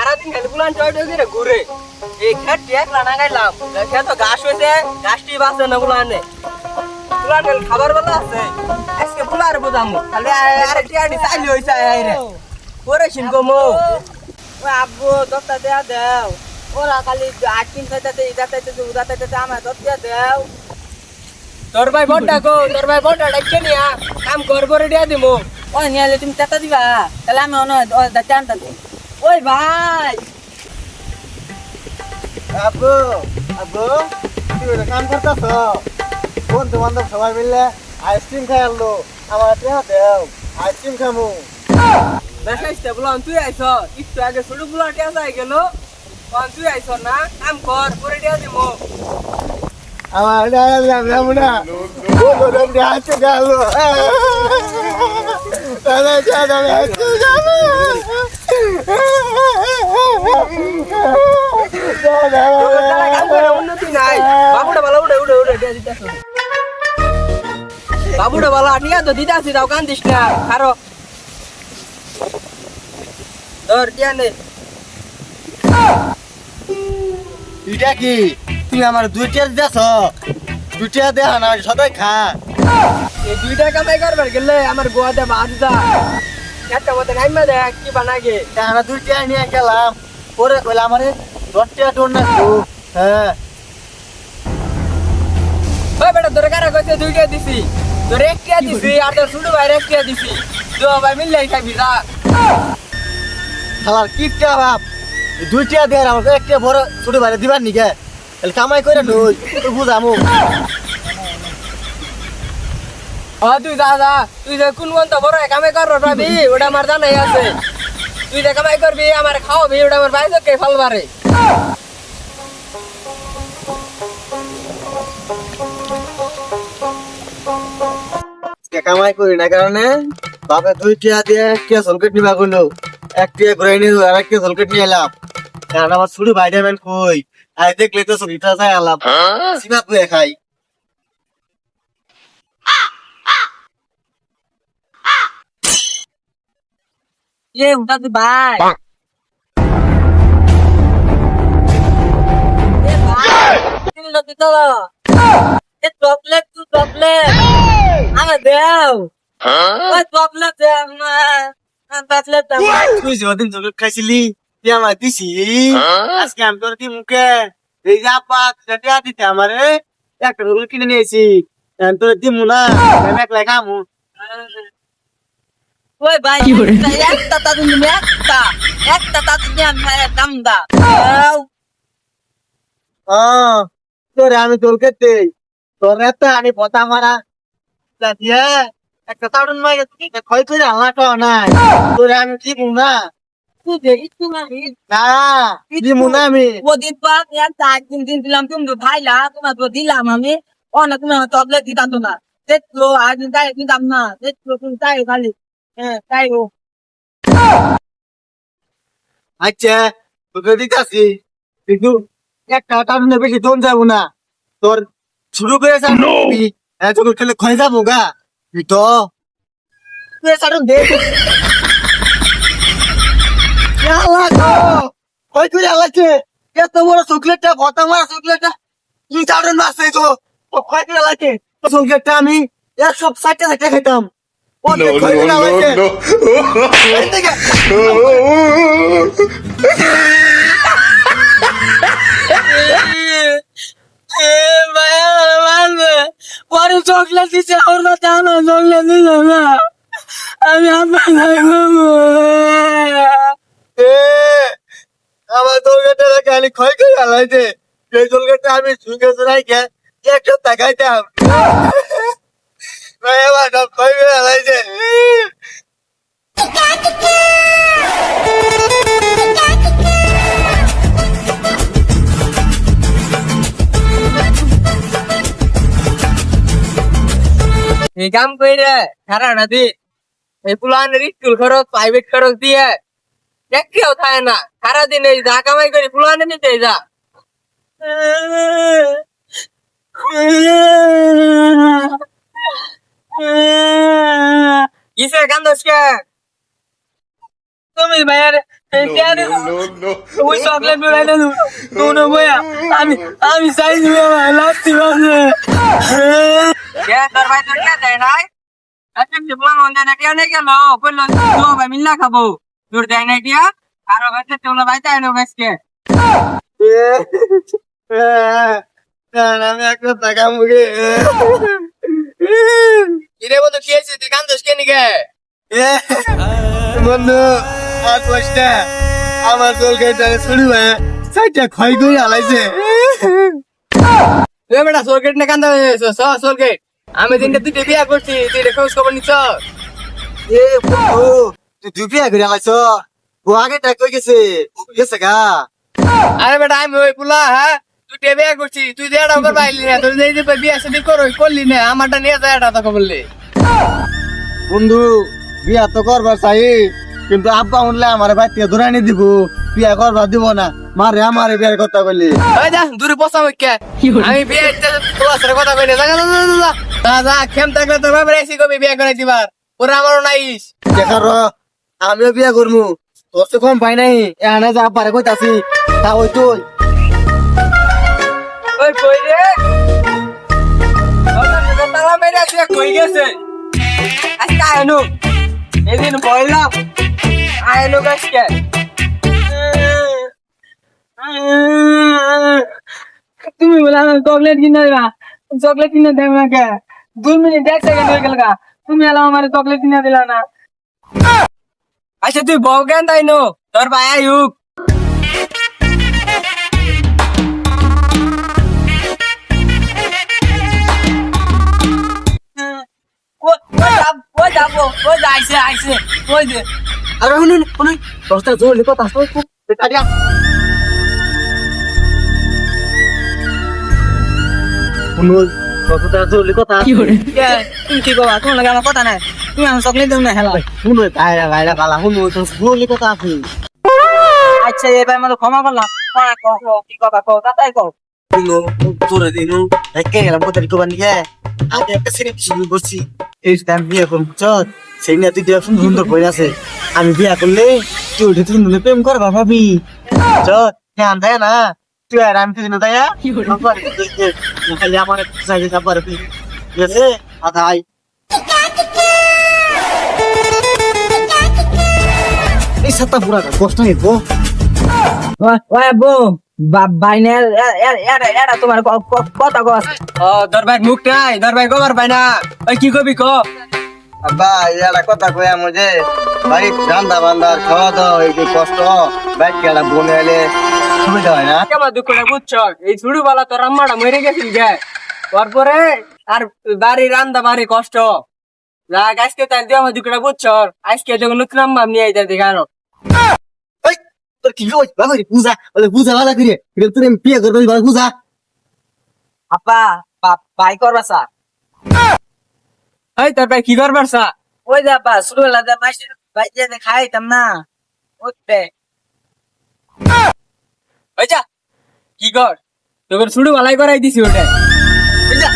সারাদিন খালি বুলান toy toy করে ঘুরে এই খেত এক রানা গাইলাম খেত ঘাস হয়েছে ঘাসটি বাঁচে না বুলানে বুলান খাবার বেলা আছে আজকে বুলার বোঝামো খালি আরেকটি আড়ি চাইলি হয়েছে রে করে শিনকমো ওই আব্বু দশটা দেয়া দেও ওরা খালি আট দিন খাইতে ইটা খাইতে উদা খাইতে আমার দশ দেয়া দেও তোর ভাই বড়টা ডাকছে নিয়া কাম করবো রে দিয়া দিমু ওই নিয়ে তুমি টাকা দিবা তাহলে আমি অন্য চানটা দিই ওই ভাই আব্বু আব্বু তুই ওটা কাম করতেছ বন্ধু বান্ধব সবাই মিললে আইসক্রিম খাই আনলো আমার টেহা দেও আইসক্রিম খামু বেসাইছে বুলান তুই আইছ একটু আগে ছোট বুলান টিয়া যাই গেল তুই আইছ না কাম কর করে দিয়া দিমু আমার যাবো না বন্ধু হাসতে গেল উন্নতি নাই বাবুটা ভালো উঠে উঠে উঠে দিয়া দিতেছ বাবুটা ভালো আটিয়া তো দিতাছি তাও কান্দিস না কারো ধর টিয়া নে এটা কি তুই আমার দুইটা দেছ দুইটা দেখ না সবাই খা এই দুইটা কামাই করবার গেলে আমার গোয়াতে বাদ দা একটা মতো নাইমা দেখ কি বানাগে আমরা দুইটা নিয়ে গেলাম পরে কইলাম আমার 10টা টোন না হ্যাঁ ওই বেটা তোর কারা কইছে দুইটা দিছি তোর একটা দিছি আর তোর ছোট ভাইয়ের একটা দিছি তো ভাই মিললে খাবি যা খালার কিপটা বাপ দুইটা দেয় আমাকে একটা বড় ছোট বাইরে দিবার নিকে কামাই করে নই তো বুঝামু তুই যা যা তুই যে কোন কোন তো বড় কামাই কর পাবি ওটা আমার জানাই আছে তুই যে কামাই করবি আমার খাওয়াবি ওটা আমার বাইরে কে ফলবারে কামাই করি না কারণে বাপে দুইটা দিয়ে একটা সলকেট নিবা করলো একটা ঘুরে নিয়ে আর একটা সলকেট নিয়ে এলাম কারণ আমার ছোট ভাইটা ম্যান কই আর দেখলে তো সলিটা চাই আলাম সিনা তুই খাই এ উঠা তুই ভাই এ ভাই তুমি লোক দিতে এ চকলেট তুই চকলেট আমার দেও ওই চকলেট দে আমার চকলেট তুই যদিন চকলেট খাইছিলি তুই আমার দিছি আজকে আমি তোর দি মুখে এই যে আপা সেটা দিতে আমারে একটা রোল কিনে নিয়েছি তোর দিমু না আমি একলাই খামু ওই ভাই একটা তা তুমি একটা তা তুমি আমার দাম দা তোরে আমি চলকে দেই তোর এত আমি পতা মারা দিয়ে একটা তাড়ুন মাই ক্ষয় করে আমার তো নাই তোরে আমি দিমু না তুই দেখিস তুমি না দিমু না আমি ওদিন পর একটা একদিন দিন দিলাম তুমি তো ভাইলা তোমার তো দিলাম আমি অনেক তুমি আমার চকলেট দিতাম না দেখলো আজ তাই দিতাম না দেখলো তুমি তাই খালি হ্যাঁ তাই ও আচ্ছা তোকে দিতাছি কিন্তু একটা তাড়ুন বেশি দন যাবো না তোর শুরু করে যাবি তোকে খেলে ক্ষয় যাবো গা তুই তো তুই তাড়ুন দে ক্ষয় করে আলাচ্ছে এত বড় চকলেটটা ভতা মারা চকলেটটা তুই তাড়ুন মারছে তো ক্ষয় করে আলাচ্ছে চকলেটটা আমি 160 টাকা খেতাম পরে চকলেট দিচ্ছে ওর কথা না চকলেট দিল না আমি আপনার আমার চকলেটটা খালি ক্ষয় করে আলাইছে সেই চকলেটটা আমি সুখে চড়াই গে 1 সপ্তাহ খাইতাম এবার সব ক্ষয় করে আলাইছে এই কাম কইরে সারা না দি এই পুলানের স্কুল খরচ প্রাইভেট খরচ দিয়ে একটিও থাকে না সারাদিন এই যা কামাই করি পুলানে নিতে যা কিসে কান্দস কে তুমি ভাইয়ার ওই চকলেট বেড়াই না কোনো বইয়া আমি চাইছি লাগছি তোর ভাই তোর কে দেয় নাই আচ্ছা বললাম মন্দির না কেউ নেই গেল বললো ভাই মিল্লা খাবো তোর দেয় নাই টিয়া আর হচ্ছে তোমরা ভাই তাই নো বেশকে আমি একটা টাকা মুখে কিরে বন্ধু কি হয়েছে তুই কান্দোস কে নিকে বন্ধু আর কষ্ট আমার চোল কেটে শুরু হয়ে সাইডটা ক্ষয় করে আলাইছে এ বেটা সোলগেট না কান্দা সোলগেট আমি দিনটা তুই বিয়া করছি তুই খোঁজ খবর নিছ এ বন্ধু তুই দুপিয়া করে আলাইছ ও আগে টাকা কই গেছে গেছে গা আরে বেটা আমি ওই পুলা হ্যাঁ তুই বিয়া করছি তুই দেড়া করে বাইলি না তুই যে বিয়া শাদী করলি না আমারটা নিয়ে যায় এটা তো বললি বন্ধু বিয়া তো করবার চাই কিন্তু আব্বা উনলে আমার ভাই থেকে ধরে নি দিব বিয়া করবার দিব না মারে আমারে বিয়ার কথা বললি ওই যা দূরে বসা মুখ্যা আমি বিয়া তোমার সাথে কথা কই না যা খেম থাকলে তোর বাবার এসি কবি বিয়া করে দিবার ওরা আমারও নাইস দেখার আমিও বিয়া করবো তোর তো কম পাই নাই এখানে যা আব্বারে কইতাছি তা ওই তুই ওই কই রে তারা মেরে আছে কই গেছে আজকে আয়নু এদিন বললাম আয়নু গাছকে তুমি বলে আমার চকলেট কিনে দেবা চকলেট কিনে দেবে না কে 2 মিনিট 1 সেকেন্ড হয়ে গেল গা তুমি এলাম আমার চকলেট কিনে দিলা না আচ্ছা তুই বউ কেন তাই নো তোর ভাই আয়ুক ও যাবো ও যাইছে আইছে ওই যে আরে শুনুন শুনুন দশটা জোর লিখো তা খুব বেটারিয়া শুনুন দশটা জোর লিখো তা তুমি কি বাবা তোমার লাগে আমার কথা নাই তুমি আমার চকলেট দেব না হেলা শুনুন গায়রা গায়রা গালা শুনুন তো জোর লিখো তা আছে আচ্ছা এবার আমাদের ক্ষমা করলাম কি কথা কও তাই কও দিনো তোরে দিনো একে গেলাম কোথায় কোবান নিয়ে আগে একটা সিনে শুরু করছি এই টাইম বিয়ে করব চল সেই না তুই দেখুন সুন্দর বই আছে আমি বিয়ে করলে তুই উঠে তুই নুনে প্রেম করবা ভাবি চল হ্যাঁ দেয় না তুই আর আমি তুই না দেয়া খালি আমার সাইডে যাবার ঠিক আছে আদাই এই সাতটা পুরা কষ্ট নেই গো ওই বো বাইনে এরা তোমার কথা কস ও দরবার মুখ নাই দরবার গোবার ভাই না ওই কি কবি ক আব্বা এটা কথা কই আমে ভাই রান্দা বান্দার খাওয়া দাওয়া এই যে কষ্ট বাইক গেলা বনে এলে সুবিধা হয় না কেমন দুঃখটা বুঝছ এই ছুড়ু বালা তোর আম্মাটা মরে গেছিল গে তারপরে আর বাড়ি রান্দা বাড়ি কষ্ট রাগ আজকে তাই দিয়ে আমার দুঃখটা বুঝছ আজকে যখন নতুন আম্মা নিয়ে আইতা দেখানো এই তোর কি কই বাবা পূজা বলে পূজা বালা করে এটা তুই বিয়ে করবি বাবা পূজা আপা বাই করবা স্যার এই তোর ভাই কি করবার সা ওই যে আপা ছোটবেলা যে মাসি ভাই যে খাইতাম না উঠবে ওই যা কি কর তোর ছুড়ু বালাই করাই দিছি ওটা বুঝা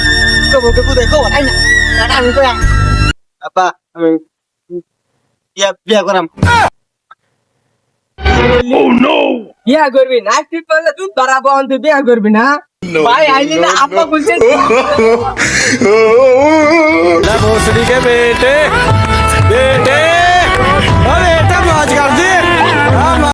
তো বকে পূজা কো আই না টাটা আমি কই আপা আমি বিয়ে করাম বিয়া করবি না তুই বললে তুই বাড়াবো তুই বিয়া করবি না ভাই আইলি না আব্বা বলছে भोसड़ी के बेटे बेटे